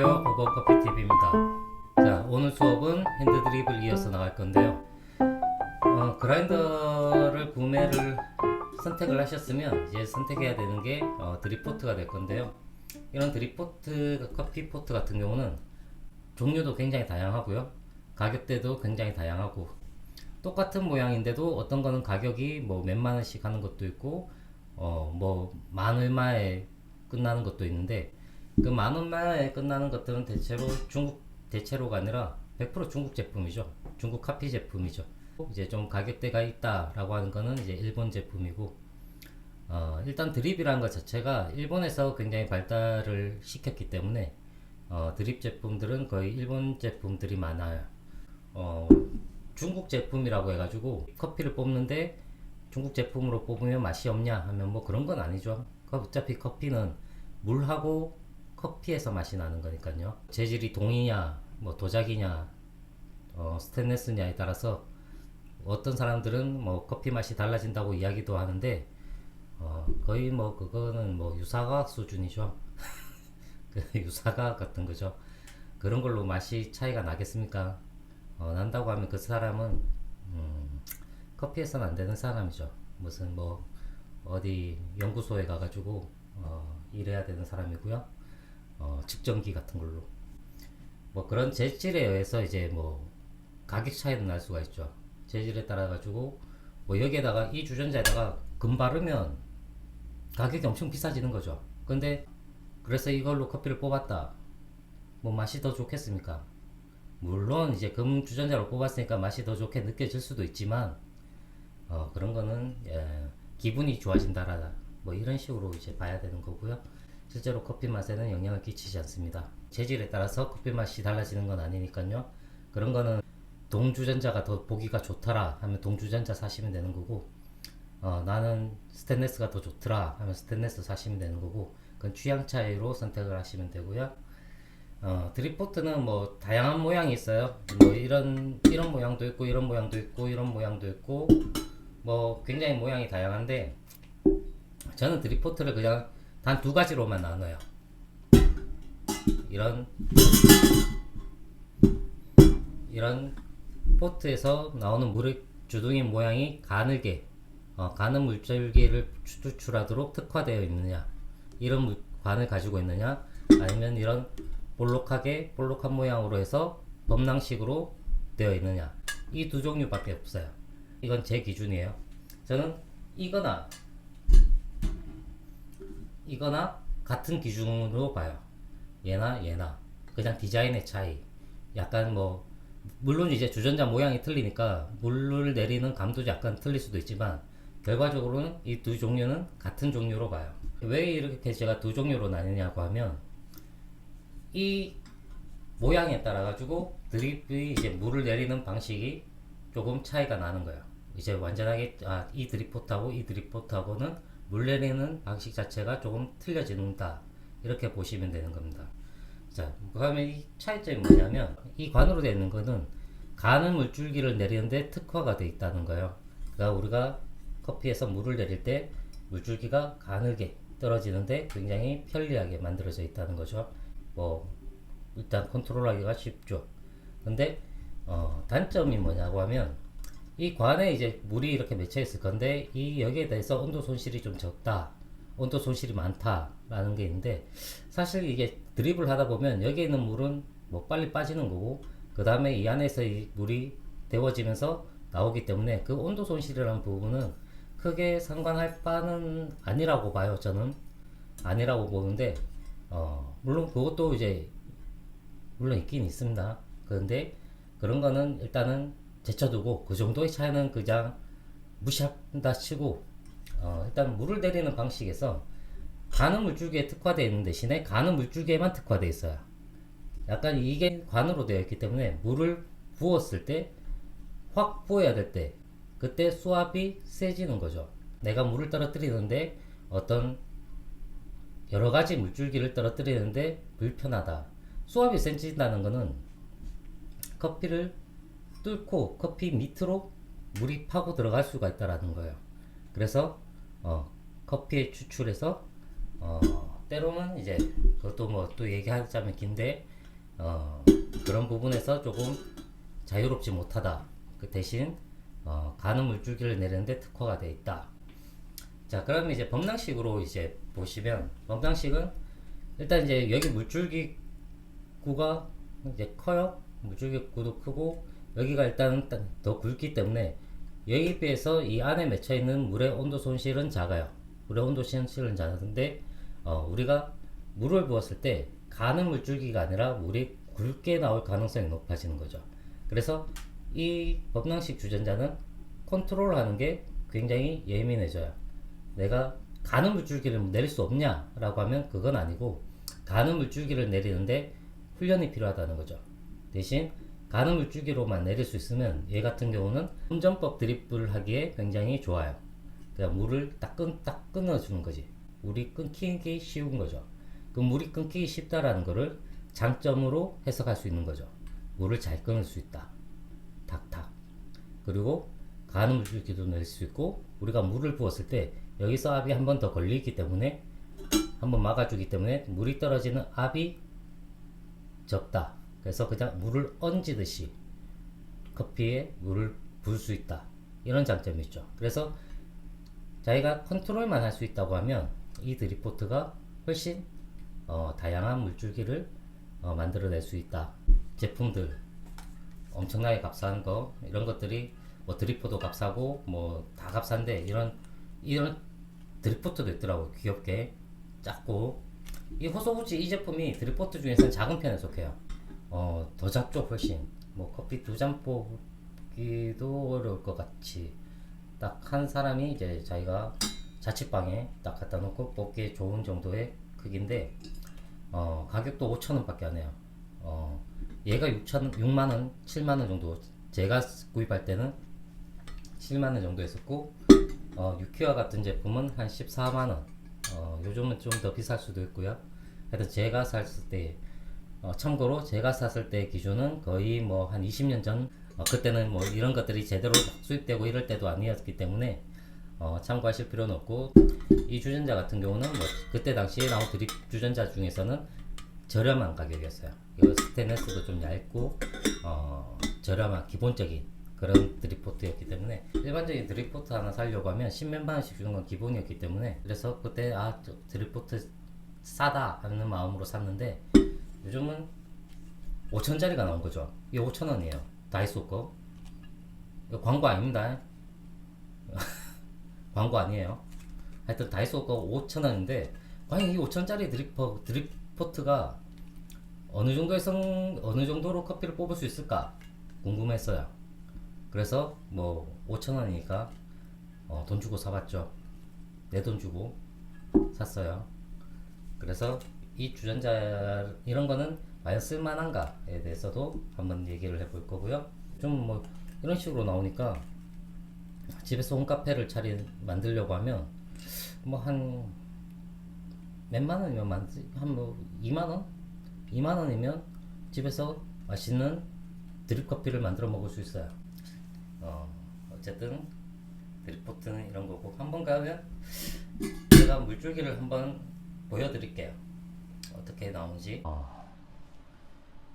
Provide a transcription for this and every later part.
안녕하세요. 버버커피TV입니다. 자, 오늘 수업은 핸드드립을 이어서 나갈 건데요. 그라인더를 구매를 선택을 하셨으면 이제 선택해야 되는 게 드립포트가 될 건데요. 이런 드립포트, 커피포트 같은 경우는 종류도 굉장히 다양하고요. 가격대도 굉장히 다양하고, 똑같은 모양인데도 어떤 거는 가격이 뭐 몇만 원씩 하는 것도 있고, 뭐 만 얼마에 끝나는 것도 있는데, 그 만 원만에 끝나는 것들은 대체로 중국 대체로가 아니라 100% 중국 제품이죠. 중국 카피 제품이죠. 이제 좀 가격대가 있다라고 하는 거는 이제 일본 제품이고, 일단 드립이라는 것 자체가 일본에서 굉장히 발달을 시켰기 때문에 드립 제품들은 거의 일본 제품들이 많아요. 중국 제품이라고 해가지고 커피를 뽑는데 중국 제품으로 뽑으면 맛이 없냐 하면 뭐 그런 건 아니죠. 어차피 커피는 물하고 커피에서 맛이 나는 거니까요. 재질이 동이냐 뭐 도자기냐 스테인레스냐에 따라서 어떤 사람들은 뭐 커피 맛이 달라진다고 이야기도 하는데 거의 뭐 그거는 뭐 유사과학 수준이죠. 그 유사과학 같은 거죠. 그런 걸로 맛이 차이가 나겠습니까? 난다고 하면 그 사람은 커피에서는 안 되는 사람이죠. 무슨 뭐 어디 연구소에 가가지고 일해야 되는 사람이고요. 측정기 같은 걸로 뭐 그런 재질에 의해서 이제 뭐 가격 차이는 날 수가 있죠. 재질에 따라 가지고 뭐 여기에다가 이 주전자에다가 금 바르면 가격이 엄청 비싸지는 거죠. 근데 그래서 이걸로 커피를 뽑았다, 뭐 맛이 더 좋겠습니까? 물론 이제 금 주전자로 뽑았으니까 맛이 더 좋게 느껴질 수도 있지만 그런 거는 기분이 좋아진다라 뭐 이런 식으로 이제 봐야 되는 거고요. 실제로 커피 맛에는 영향을 끼치지 않습니다. 재질에 따라서 커피 맛이 달라지는 건 아니니까요. 그런 거는 동주전자가 더 보기가 좋더라 하면 동주전자 사시면 되는 거고, 나는 스테인레스가 더 좋더라 하면 스테인레스 사시면 되는 거고, 그건 취향 차이로 선택을 하시면 되고요. 드립포트는 뭐 다양한 모양이 있어요. 뭐 이런 모양도 있고 이런 모양도 있고 이런 모양도 있고 뭐 굉장히 모양이 다양한데, 저는 드립포트를 그냥 단 두 가지로만 나눠요. 이런 포트에서 나오는 물의 주둥이 모양이 가늘게 가는 물줄기를 추출하도록 특화되어 있느냐, 이런 관을 가지고 있느냐, 아니면 이런 볼록한 모양으로 해서 범랑식으로 되어 있느냐, 이 두 종류밖에 없어요. 이건 제 기준이에요. 저는 이거나 같은 기준으로 봐요. 얘나 그냥 디자인의 차이, 약간 뭐 물론 이제 주전자 모양이 틀리니까 물을 내리는 감도 약간 틀릴 수도 있지만 결과적으로는 이 두 종류는 같은 종류로 봐요. 왜 이렇게 제가 두 종류로 나뉘냐고 하면, 이 모양에 따라 가지고 드립이 이제 물을 내리는 방식이 조금 차이가 나는 거예요. 이제 완전하게 이 드립포트하고 이 드립포트하고는 물 내리는 방식 자체가 조금 틀려진다, 이렇게 보시면 되는 겁니다. 자, 그러면 이 차이점이 뭐냐면, 이 관으로 되어 있는 거는 가는 물줄기를 내리는데 특화가 되어 있다는 거예요. 그러니까 우리가 커피에서 물을 내릴 때 물줄기가 가늘게 떨어지는데 굉장히 편리하게 만들어져 있다는 거죠. 뭐 일단 컨트롤하기가 쉽죠. 근데 단점이 뭐냐고 하면, 이 관에 이제 물이 이렇게 맺혀 있을 건데 이 여기에 대해서 온도 손실이 좀 적다, 온도 손실이 많다 라는 게 있는데, 사실 이게 드립을 하다 보면 여기에 있는 물은 뭐 빨리 빠지는 거고, 그 다음에 이 안에서 이 물이 데워지면서 나오기 때문에 그 온도 손실이라는 부분은 크게 상관할 바는 아니라고 봐요. 저는 아니라고 보는데, 물론 그것도 이제 물론 있긴 있습니다. 그런데 그런 거는 일단은 제쳐두고 그 정도의 차이는 그냥 무시한다 치고, 일단 물을 내리는 방식에서 가는 물줄기에 특화되어 있는 대신에 가는 물줄기에만 특화되어 있어요. 약간 이게 관으로 되어 있기 때문에 물을 부었을 때, 확 부어야 될 때, 그때 수압이 세지는 거죠. 내가 물을 떨어뜨리는데 어떤 여러가지 물줄기를 떨어뜨리는데 불편하다. 수압이 세진다는 거는 커피를 뚫고 커피 밑으로 물이 파고 들어갈 수가 있다라는 거예요. 그래서 커피에 추출해서 때로는 이제 그것도 뭐 또 얘기하자면 긴데 그런 부분에서 조금 자유롭지 못하다. 그 대신 가는 물줄기를 내리는데 특화가 되어 있다. 자, 그러면 이제 범랑식으로 이제 보시면, 범랑식은 일단 이제 여기 물줄기 구가 이제 커요. 물줄기 구도 크고, 여기가 일단 더 굵기 때문에 여기에 비해서 이 안에 맺혀 있는 물의 온도 손실은 작아요. 물의 온도 손실은 작은데 우리가 물을 부었을 때 가는 물줄기가 아니라 물이 굵게 나올 가능성이 높아지는 거죠. 그래서 이 범랑식 주전자는 컨트롤하는 게 굉장히 예민해져요. 내가 가는 물줄기를 내릴 수 없냐 라고 하면 그건 아니고, 가는 물줄기를 내리는데 훈련이 필요하다는 거죠. 대신 가는 물줄기로만 내릴 수 있으면 얘 같은 경우는 운전법 드리블을 하기에 굉장히 좋아요. 그냥 물을 딱 끊어주는 거지. 물이 끊기기 쉬운 거죠. 그 물이 끊기기 쉽다라는 거를 장점으로 해석할 수 있는 거죠. 물을 잘 끊을 수 있다. 탁탁. 그리고 가는 물줄기도 낼 수 있고, 우리가 물을 부었을 때 여기서 압이 한 번 더 걸리기 때문에, 한번 막아주기 때문에 물이 떨어지는 압이 적다. 그래서 그냥 물을 얹듯이 커피에 물을 부을 수 있다. 이런 장점이 있죠. 그래서 자기가 컨트롤만 할 수 있다고 하면 이 드립포트가 훨씬 다양한 물줄기를 만들어낼 수 있다. 제품들 엄청나게 값싼 거, 이런 것들이 뭐 드리포도 값싸고 뭐 다 값싼데, 이런 드리포트도 있더라고. 귀엽게 작고, 이 호소부치 이 제품이 드리포트 중에서는 작은 편에 속해요. 더 작죠. 훨씬. 뭐 커피 두 잔 뽑기도 어려울 것 같이, 딱 한 사람이 이제 자기가 자취방에 딱 갖다 놓고 뽑기에 좋은 정도의 크기인데, 가격도 5,000원 밖에 안 해요. 얘가 6만원 7만원 정도, 제가 구입할 때는 7만원 정도 했었고, 유키와 같은 제품은 한 14만원, 요즘은 좀 더 비쌀 수도 있고요. 하여튼 제가 샀을 때, 참고로 제가 샀을 때 기준은 거의 뭐 한 20년 전, 그때는 뭐 이런 것들이 제대로 수입되고 이럴 때도 아니었기 때문에 참고하실 필요는 없고, 이 주전자 같은 경우는 뭐 그때 당시에 나온 드립 주전자 중에서는 저렴한 가격이었어요. 이거 스테인리스도 좀 얇고 저렴한 기본적인 그런 드립포트였기 때문에, 일반적인 드립포트 하나 사려고 하면 10몇만 원씩 주는 건 기본이었기 때문에, 그래서 그때 드립포트 싸다 하는 마음으로 샀는데, 요즘은 5천짜리가 나온 거죠. 이게 5,000원이에요. 다이소 거. 이거 광고 아닙니다. 광고 아니에요. 하여튼 다이소 거 5,000원인데, 과연 이 5천짜리 드립포트가 어느 정도로 커피를 뽑을 수 있을까 궁금했어요. 그래서 뭐 5,000원이니까 돈 주고 사봤죠. 내 돈 주고 샀어요. 그래서 이 주전자 이런 거는 과연 쓸만한가에 대해서도 한번 얘기를 해볼 거고요. 좀 뭐 이런 식으로 나오니까 집에서 홈카페를 만들려고 하면 뭐 한 몇만 원이면 한 뭐 2만 원? 2만 원이면 집에서 맛있는 드립커피를 만들어 먹을 수 있어요. 어쨌든 드립포트는 이런 거고, 한번 가면 제가 물줄기를 한번 보여드릴게요. 어떻게 나오는지.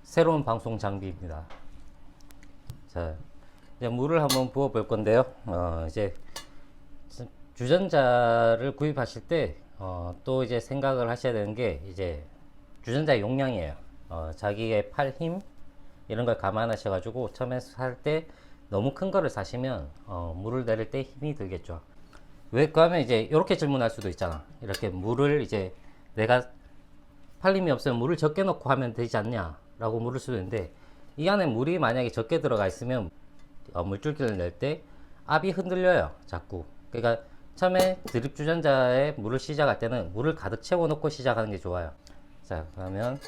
새로운 방송 장비입니다. 자, 이제 물을 한번 부어 볼 건데요. 이제 주전자를 구입하실 때 또 이제 생각을 하셔야 되는 게, 이제 주전자 용량이에요. 자기의 팔 힘 이런 걸 감안하셔 가지고 처음에 살 때 너무 큰 거를 사시면 물을 내릴 때 힘이 들겠죠. 왜 그러면 이제 이렇게 질문할 수도 있잖아. 이렇게 물을 이제 내가 팔 힘이 없으면 물을 적게 넣고 하면 되지 않냐 라고 물을 수도 있는데, 이 안에 물이 만약에 적게 들어가 있으면 물줄기를 낼 때 압이 흔들려요, 자꾸. 그러니까 처음에 드립 주전자에 물을 시작할 때는 물을 가득 채워 놓고 시작하는 게 좋아요. 자, 그러면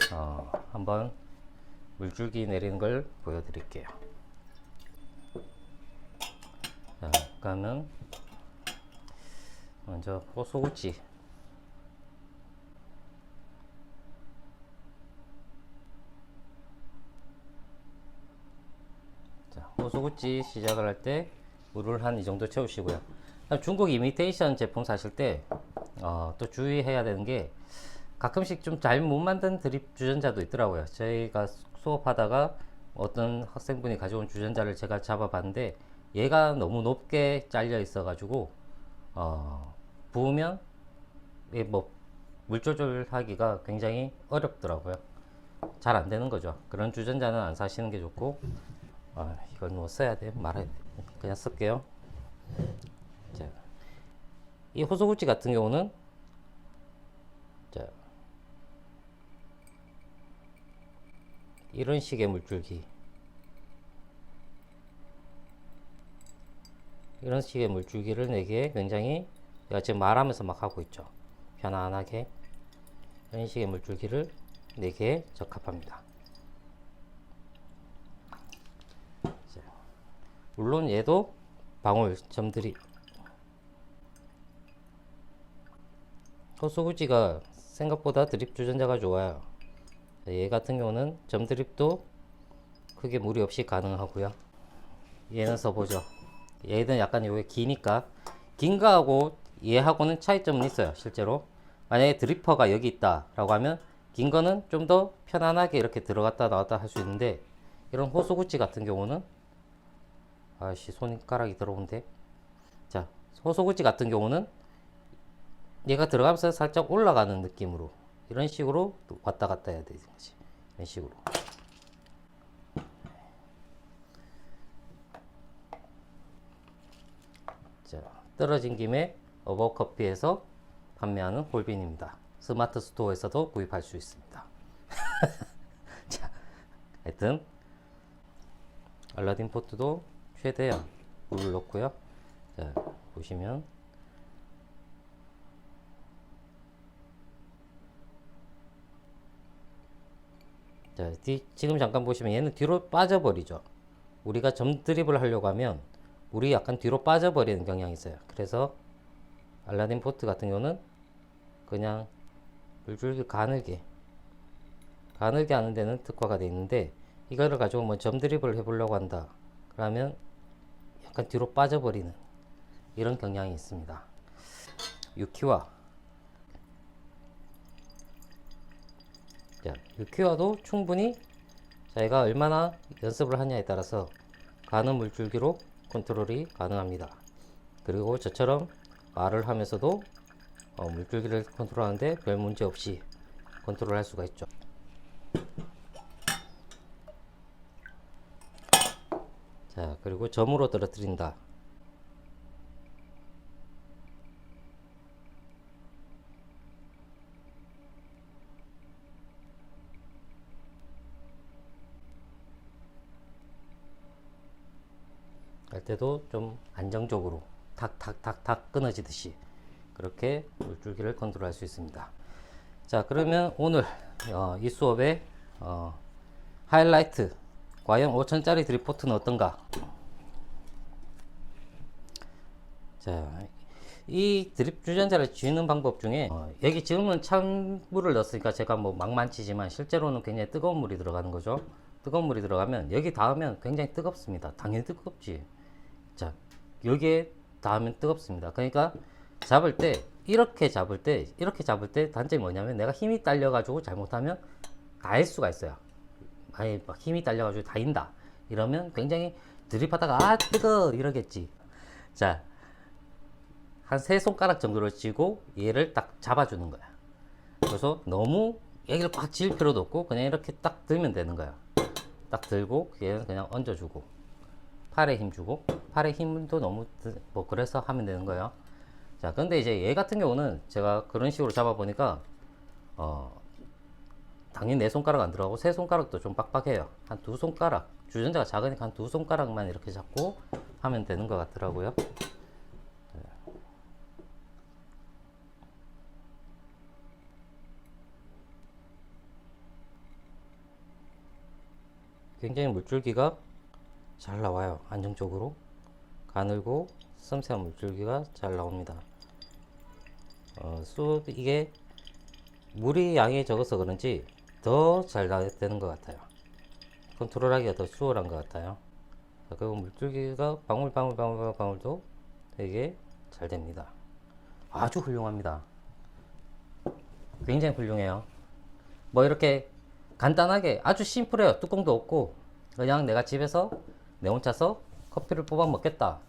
한번 물줄기 내리는 걸 보여드릴게요. 자, 그러면 먼저 호소구치. 자, 호소구치 시작을 할 때 물을 한 이 정도 채우시고요. 중국 이미테이션 제품 사실 때 또 주의해야 되는 게, 가끔씩 좀 잘 못 만든 드립 주전자도 있더라고요. 저희가 수업하다가 어떤 학생분이 가져온 주전자를 제가 잡아봤는데 얘가 너무 높게 잘려 있어 가지고 부으면 물 조절하기가 굉장히 어렵더라고요. 잘 안 되는 거죠. 그런 주전자는 안 사시는 게 좋고, 이건 뭐 써야 돼 말아야 돼 그냥 쓸게요. 자, 이 호소구치 같은 경우는 자, 이런 식의 물줄기, 이런 식의 물줄기를 내기에 굉장히, 제가 지금 말하면서 막 하고 있죠. 편안하게 이런 식의 물줄기를 내기에 적합합니다. 자, 물론 얘도 방울 점들이, 호소구치가 생각보다 드립 주전자가 좋아요. 얘 같은 경우는 점 드립도 크게 무리 없이 가능하고요. 얘는 써보죠. 얘는 약간 요게 기니까, 긴 거하고 얘하고는 차이점은 있어요. 실제로 만약에 드리퍼가 여기 있다 라고 하면 긴 거는 좀 더 편안하게 이렇게 들어갔다 나왔다 할 수 있는데, 이런 호소구치 같은 경우는 아씨 손가락이 들어온데, 자 호소구치 같은 경우는 얘가 들어가면서 살짝 올라가는 느낌으로 이런 식으로 왔다 갔다 해야 되는 거지. 이런 식으로. 자, 떨어진 김에 어버커피에서 판매하는 홀빈입니다. 스마트 스토어에서도 구입할 수 있습니다. 자, 하여튼 알라딘 포트도 최대한 물을 넣고요. 자, 보시면 자, 지금 잠깐 보시면 얘는 뒤로 빠져버리죠. 우리가 점 드립을 하려고 하면 물이 약간 뒤로 빠져버리는 경향이 있어요. 그래서 알라딘 포트 같은 경우는 그냥 물줄기 가늘게 하는 데는 특화가 되어 있는데, 이거를 가지고 뭐 점 드립을 해보려고 한다 그러면 약간 뒤로 빠져버리는 이런 경향이 있습니다. 유키와, 자, 유키와도 충분히 자기가 얼마나 연습을 하냐에 따라서 가는 물줄기로 컨트롤이 가능합니다. 그리고 저처럼 말을 하면서도 물줄기를 컨트롤하는데 별 문제 없이 컨트롤할 수가 있죠. 자, 그리고 점으로 떨어뜨린다. 할 때도 좀 안정적으로 탁탁탁탁 끊어지듯이 그렇게 물줄기를 컨트롤할 수 있습니다. 자, 그러면 오늘 이 수업의 하이라이트, 과연 5천짜리 드리포트는 어떤가? 자, 이 드립 주전자를 쥐는 방법 중에 여기 지금은 찬물을 넣었으니까 제가 뭐 막만치지만 실제로는 굉장히 뜨거운 물이 들어가는 거죠. 뜨거운 물이 들어가면 여기 닿으면 굉장히 뜨겁습니다. 당연히 뜨겁지. 자, 여기에 닿으면 뜨겁습니다. 그러니까 잡을 때 이렇게 잡을 때 단점이 뭐냐면, 내가 힘이 딸려 가지고 잘못하면 닿을 수가 있어요. 아예 막 힘이 딸려 가지고 닿인다 이러면 굉장히 드립하다가 아 뜨거 이러겠지. 자, 한 세 손가락 정도를 쥐고 얘를 딱 잡아주는 거야. 그래서 너무 여기를 꽉 쥘 필요도 없고 그냥 이렇게 딱 들면 되는 거야. 딱 들고 얘는 그냥 얹어주고, 팔에 힘 주고, 팔에 힘도 너무 뭐 그래서 하면 되는 거예요. 자, 근데 이제 얘 같은 경우는 제가 그런 식으로 잡아보니까 당연히 네 손가락 안 들어가고 세 손가락도 좀 빡빡해요. 한 두 손가락, 주전자가 작으니까 한 두 손가락만 이렇게 잡고 하면 되는 것 같더라고요. 굉장히 물줄기가 잘 나와요. 안정적으로 가늘고 섬세한 물줄기가 잘 나옵니다. 이게 물이 양이 적어서 그런지 더 잘 되는 것 같아요. 컨트롤하기가 더 수월한 것 같아요. 그리고 물줄기가 방울방울도 되게 잘 됩니다. 아주 훌륭합니다. 굉장히 훌륭해요. 뭐 이렇게 간단하게 아주 심플해요. 뚜껑도 없고 그냥 내가 집에서 내 혼자서 커피를 뽑아 먹겠다.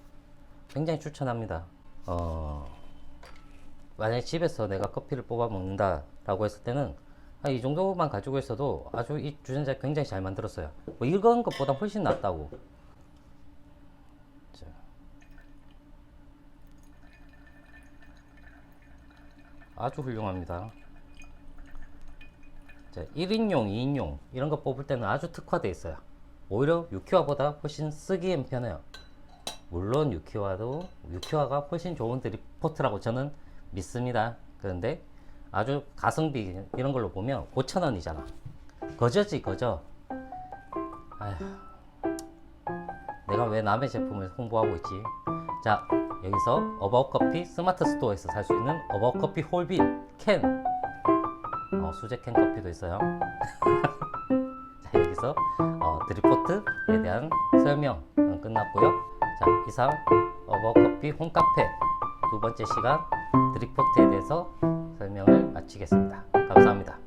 굉장히 추천합니다. 만약에 집에서 내가 커피를 뽑아 먹는다 라고 했을 때는 이 정도만 가지고 있어도 아주 이 주전자 굉장히 잘 만들었어요. 뭐 이런 것보다 훨씬 낫다고. 자. 아주 훌륭합니다. 자, 1인용, 2인용 이런 거 뽑을 때는 아주 특화되어 있어요. 오히려 6키와보다 훨씬 쓰기엔 편해요. 물론 6키와가 훨씬 좋은 드립포트라고 저는 믿습니다. 그런데 아주 가성비 이런 걸로 보면 5,000원이잖아. 거저지 거저. 아휴, 내가 왜 남의 제품을 홍보하고 있지? 자, 여기서 어바웃커피 스마트 스토어에서 살 수 있는 어바웃커피 홀빈 캔, 수제 캔 커피도 있어요. 자, 여기서 드립포트에 대한 설명은 끝났고요. 자, 이상 어바웃커피 홈카페 두 번째 시간 드립포트에 대해서 설명을 마치겠습니다. 감사합니다.